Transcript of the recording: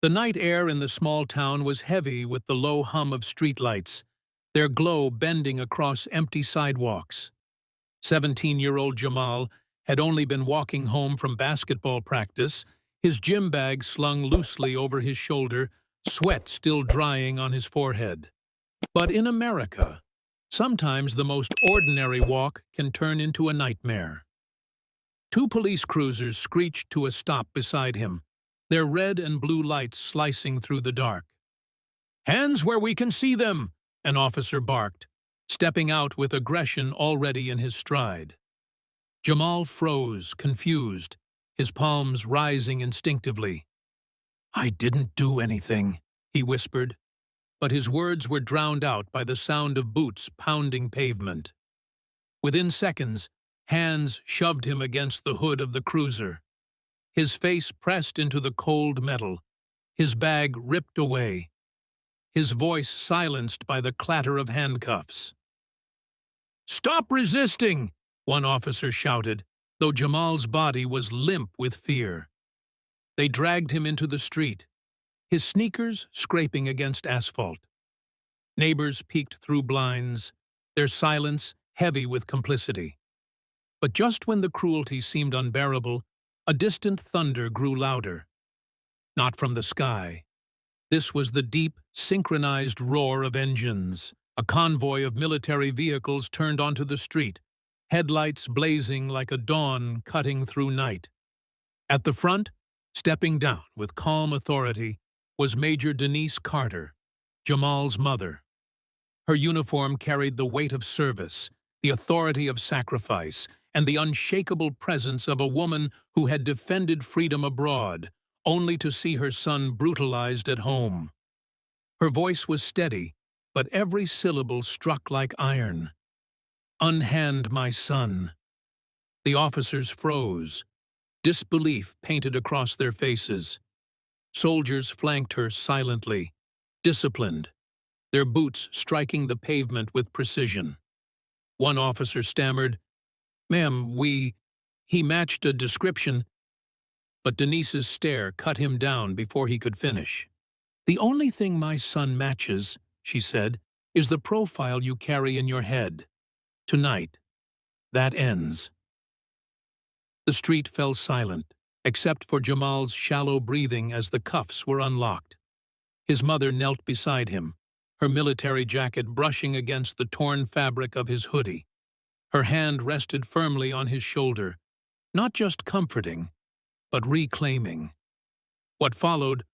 The night air in the small town was heavy with the low hum of streetlights, their glow bending across empty sidewalks. 17-year-old Jamal had only been walking home from basketball practice, his gym bag slung loosely over his shoulder, sweat still drying on his forehead. But in America, sometimes the most ordinary walk can turn into a nightmare. Two police cruisers screeched to a stop beside him, their red and blue lights slicing through the dark. "Hands where we can see them!" an officer barked, stepping out with aggression already in his stride. Jamal froze, confused, his palms rising instinctively. "I didn't do anything," he whispered, but his words were drowned out by the sound of boots pounding pavement. Within seconds, hands shoved him against the hood of the cruiser. His face pressed into the cold metal, his bag ripped away, his voice silenced by the clatter of handcuffs. "Stop resisting!" one officer shouted, though Jamal's body was limp with fear. They dragged him into the street, his sneakers scraping against asphalt. Neighbors peeked through blinds, their silence heavy with complicity. But just when the cruelty seemed unbearable, a distant thunder grew louder. Not from the sky. This was the deep, synchronized roar of engines. A convoy of military vehicles turned onto the street, headlights blazing like a dawn cutting through night. At the front, stepping down with calm authority, was Major Denise Carter, Jamal's mother. Her uniform carried the weight of service, the authority of sacrifice, and the unshakable presence of a woman who had defended freedom abroad, only to see her son brutalized at home. Her voice was steady, but every syllable struck like iron. "Unhand my son." The officers froze, disbelief painted across their faces. Soldiers flanked her silently, disciplined, their boots striking the pavement with precision. One officer stammered, "Ma'am, he matched a description," but Denise's stare cut him down before he could finish. "The only thing my son matches," she said, "is the profile you carry in your head. Tonight, that ends." The street fell silent, except for Jamal's shallow breathing as the cuffs were unlocked. His mother knelt beside him, her military jacket brushing against the torn fabric of his hoodie. Her hand rested firmly on his shoulder, not just comforting, but reclaiming. What followed